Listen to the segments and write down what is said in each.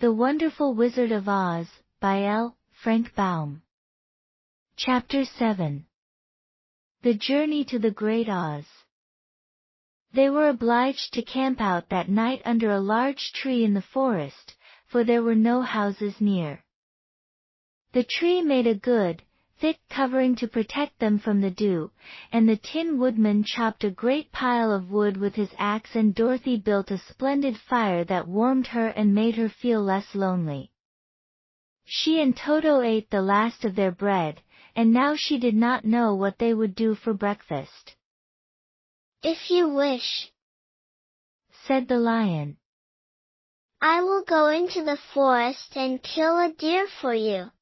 The Wonderful Wizard of Oz, by L. Frank Baum. Chapter 7. The Journey to the Great Oz. They were obliged to camp out that night under a large tree in the forest, for there were no houses near. The tree made a good, thick covering to protect them from the dew, and the Tin Woodman chopped a great pile of wood with his axe, and Dorothy built a splendid fire that warmed her and made her feel less lonely. She and Toto ate the last of their bread, and now she did not know what they would do for breakfast. "If you wish," said the lion, "I will go into the forest and kill a deer for you.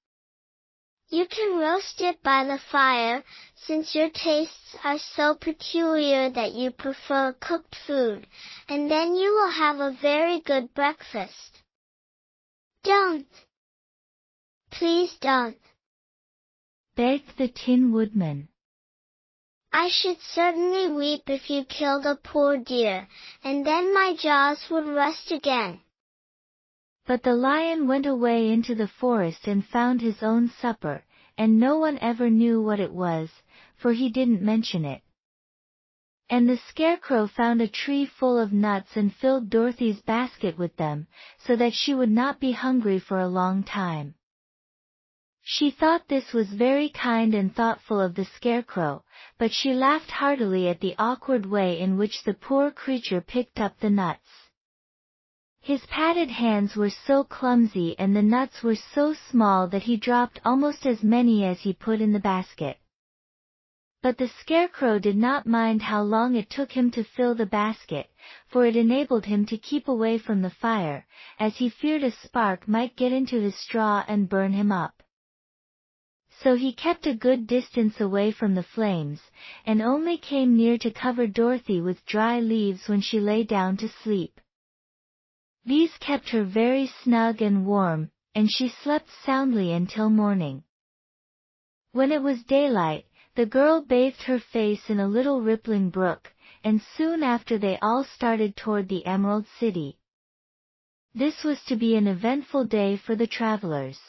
You can roast it by the fire, since your tastes are so peculiar that you prefer cooked food, and then you will have a very good breakfast." "Don't! Please don't!" begged the Tin Woodman. "I should certainly weep if you killed a poor deer, and then my jaws would rust again." But the lion went away into the forest and found his own supper, and no one ever knew what it was, for he didn't mention it. And the Scarecrow found a tree full of nuts and filled Dorothy's basket with them, so that she would not be hungry for a long time. She thought this was very kind and thoughtful of the Scarecrow, but she laughed heartily at the awkward way in which the poor creature picked up the nuts. His padded hands were so clumsy and the nuts were so small that he dropped almost as many as he put in the basket. But the Scarecrow did not mind how long it took him to fill the basket, for it enabled him to keep away from the fire, as he feared a spark might get into his straw and burn him up. So he kept a good distance away from the flames, and only came near to cover Dorothy with dry leaves when she lay down to sleep. These kept her very snug and warm, and she slept soundly until morning. When it was daylight, the girl bathed her face in a little rippling brook, and soon after they all started toward the Emerald City. This was to be an eventful day for the travelers.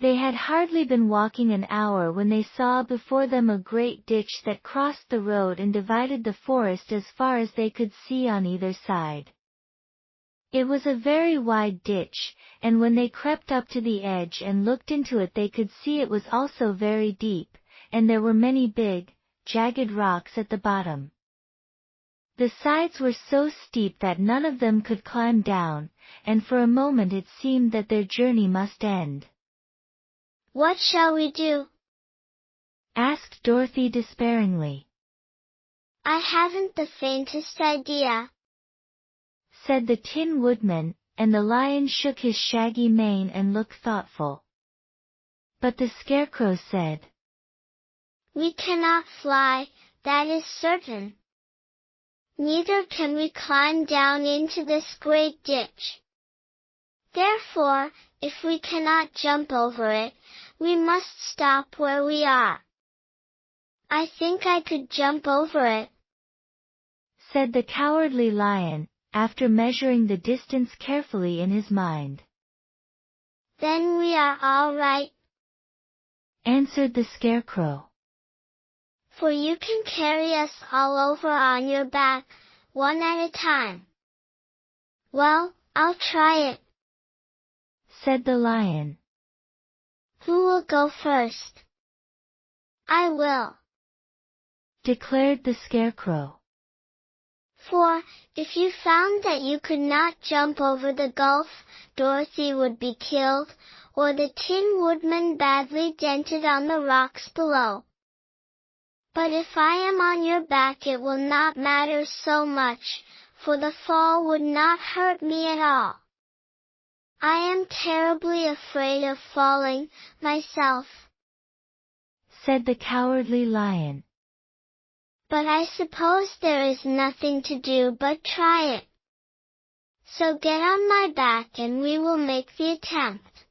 They had hardly been walking an hour when they saw before them a great ditch that crossed the road and divided the forest as far as they could see on either side. It was a very wide ditch, and when they crept up to the edge and looked into it they could see it was also very deep, and there were many big, jagged rocks at the bottom. The sides were so steep that none of them could climb down, and for a moment it seemed that their journey must end. "What shall we do?" asked Dorothy despairingly. "I haven't the faintest idea," said the Tin Woodman, and the lion shook his shaggy mane and looked thoughtful. But the Scarecrow said, "We cannot fly, that is certain. Neither can we climb down into this great ditch. Therefore, if we cannot jump over it, we must stop where we are." "I think I could jump over it," said the Cowardly Lion, after measuring the distance carefully in his mind. "Then we are all right," answered the Scarecrow. "For you can carry us all over on your back, one at a time." "Well, I'll try it," said the lion. "Who will go first?" "I will," declared the Scarecrow. "For, if you found that you could not jump over the gulf, Dorothy would be killed, or the Tin Woodman badly dented on the rocks below. But if I am on your back it will not matter so much, for the fall would not hurt me at all. I am terribly afraid of falling, myself," said the Cowardly Lion. "But I suppose there is nothing to do but try it. So get on my back and we will make the attempt."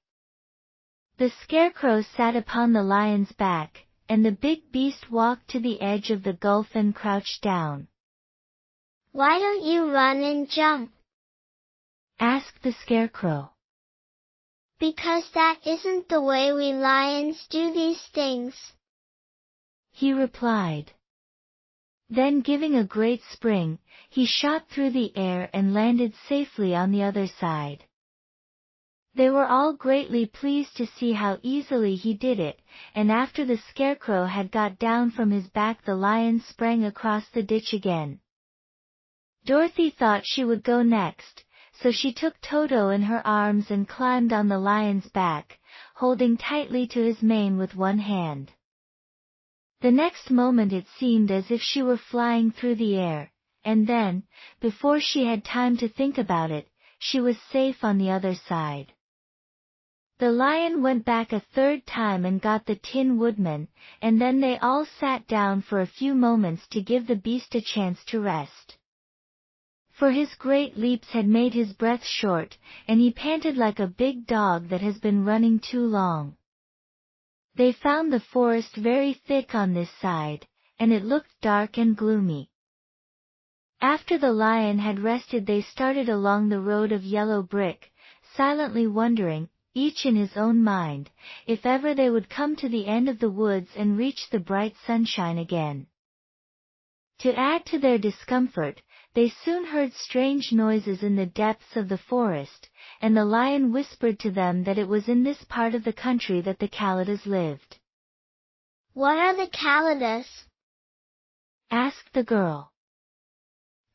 The Scarecrow sat upon the lion's back, and the big beast walked to the edge of the gulf and crouched down. "Why don't you run and jump?" asked the Scarecrow. Because that isn't the way we lions do these things, he replied. Then giving a great spring, he shot through the air and landed safely on the other side. They were all greatly pleased to see how easily he did it, and after the Scarecrow had got down from his back, the lion sprang across the ditch again. Dorothy thought she would go next, so she took Toto in her arms and climbed on the lion's back, holding tightly to his mane with one hand. The next moment it seemed as if she were flying through the air, and then, before she had time to think about it, she was safe on the other side. The lion went back a third time and got the Tin Woodman, and then they all sat down for a few moments to give the beast a chance to rest. For his great leaps had made his breath short, and he panted like a big dog that has been running too long. They found the forest very thick on this side, and it looked dark and gloomy. After the lion had rested, they started along the road of yellow brick, silently wondering, each in his own mind, if ever they would come to the end of the woods and reach the bright sunshine again. To add to their discomfort, they soon heard strange noises in the depths of the forest, and the lion whispered to them that it was in this part of the country that the Kalidas lived. What are the Kalidas? asked the girl.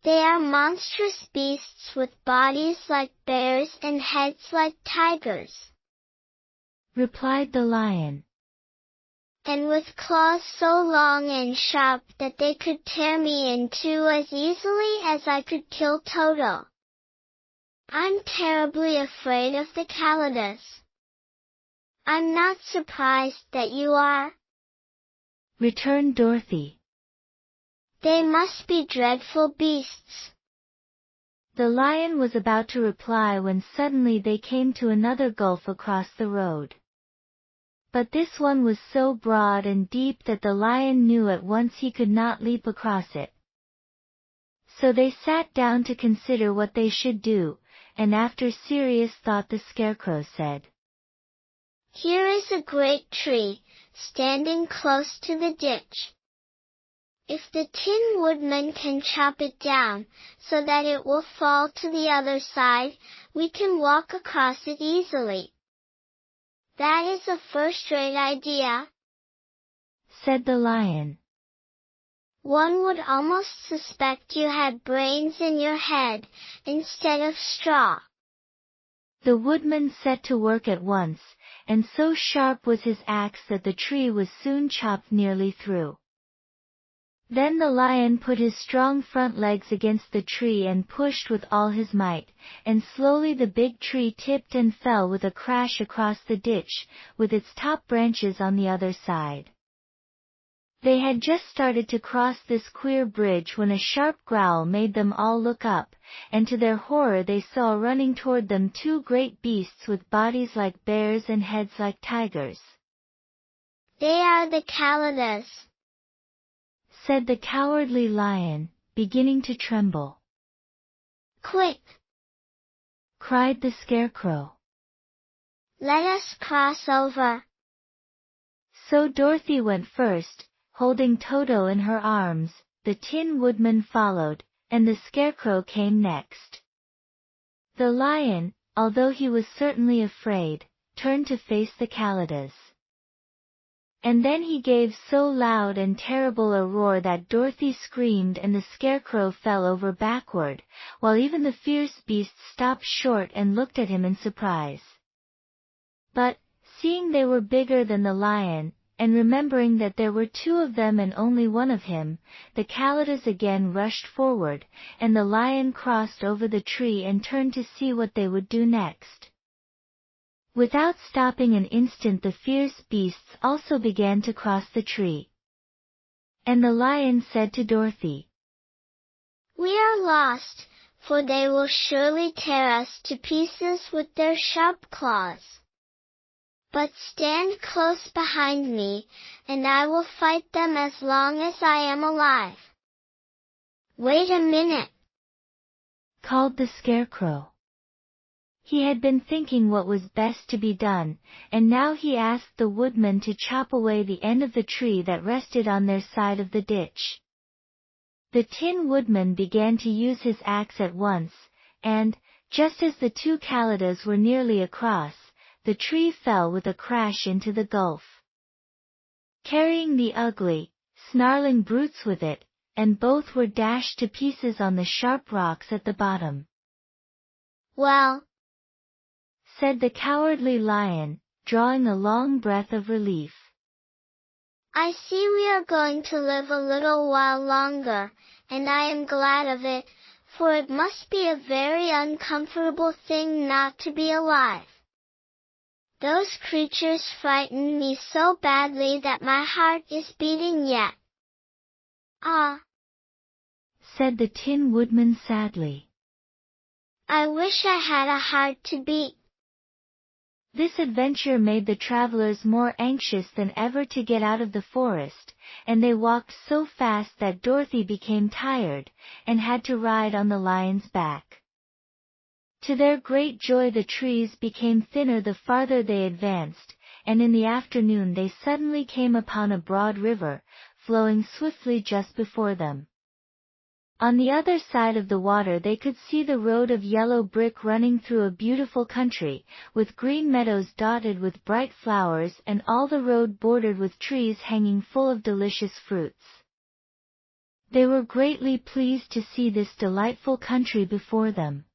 They are monstrous beasts with bodies like bears and heads like tigers, replied the lion. And with claws so long and sharp that they could tear me in two as easily as I could kill Toto. I'm terribly afraid of the Kalidas. I'm not surprised that you are, returned Dorothy. They must be dreadful beasts. The lion was about to reply when suddenly they came to another gulf across the road. But this one was so broad and deep that the lion knew at once he could not leap across it. So they sat down to consider what they should do, and after serious thought the Scarecrow said, Here is a great tree, standing close to the ditch. If the Tin Woodman can chop it down, so that it will fall to the other side, we can walk across it easily. That is a first-rate idea, said the lion. One would almost suspect you had brains in your head, instead of straw. The woodman set to work at once, and so sharp was his axe that the tree was soon chopped nearly through. Then the lion put his strong front legs against the tree and pushed with all his might, and slowly the big tree tipped and fell with a crash across the ditch, with its top branches on the other side. They had just started to cross this queer bridge when a sharp growl made them all look up, and to their horror they saw running toward them two great beasts with bodies like bears and heads like tigers. They are the Kalidas, said the cowardly lion, beginning to tremble. Quick! cried the Scarecrow. Let us cross over. So Dorothy went first, holding Toto in her arms, the Tin Woodman followed, and the Scarecrow came next. The lion, although he was certainly afraid, turned to face the Kalidas. And then he gave so loud and terrible a roar that Dorothy screamed and the Scarecrow fell over backward, while even the fierce beast stopped short and looked at him in surprise. But, seeing they were bigger than the lion, and remembering that there were two of them and only one of him, the Kalidas again rushed forward, and the lion crossed over the tree and turned to see what they would do next. Without stopping an instant, the fierce beasts also began to cross the tree. And the lion said to Dorothy, We are lost, for they will surely tear us to pieces with their sharp claws. But stand close behind me, and I will fight them as long as I am alive. Wait a minute, called the Scarecrow. He had been thinking what was best to be done, and now he asked the woodman to chop away the end of the tree that rested on their side of the ditch. The Tin Woodman began to use his axe at once, and, just as the two Kalidas were nearly across, the tree fell with a crash into the gulf, carrying the ugly, snarling brutes with it, and both were dashed to pieces on the sharp rocks at the bottom. Well, said the Cowardly Lion, drawing a long breath of relief. I see we are going to live a little while longer, and I am glad of it, for it must be a very uncomfortable thing not to be alive. Those creatures frightened me so badly that my heart is beating yet. Ah, said the Tin Woodman sadly. I wish I had a heart to beat. This adventure made the travelers more anxious than ever to get out of the forest, and they walked so fast that Dorothy became tired, and had to ride on the lion's back. To their great joy the trees became thinner the farther they advanced, and in the afternoon they suddenly came upon a broad river, flowing swiftly just before them. On the other side of the water they could see the road of yellow brick running through a beautiful country, with green meadows dotted with bright flowers and all the road bordered with trees hanging full of delicious fruits. They were greatly pleased to see this delightful country before them.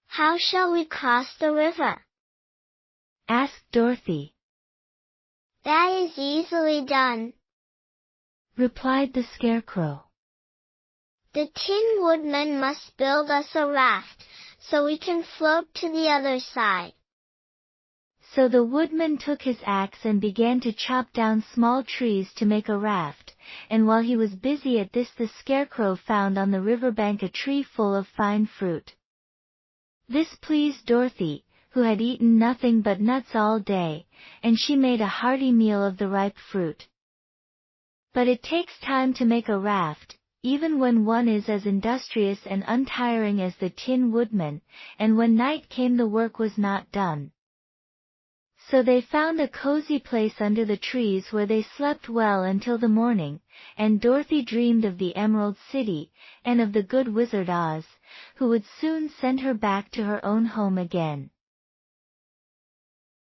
How shall we cross the river? asked Dorothy. That is easily done, replied the Scarecrow. The Tin Woodman must build us a raft, so we can float to the other side. So the woodman took his axe and began to chop down small trees to make a raft, and while he was busy at this the Scarecrow found on the riverbank a tree full of fine fruit. This pleased Dorothy, who had eaten nothing but nuts all day, and she made a hearty meal of the ripe fruit. But it takes time to make a raft, even when one is as industrious and untiring as the Tin Woodman, and when night came the work was not done. So they found a cozy place under the trees where they slept well until the morning, and Dorothy dreamed of the Emerald City, and of the good Wizard Oz, who would soon send her back to her own home again.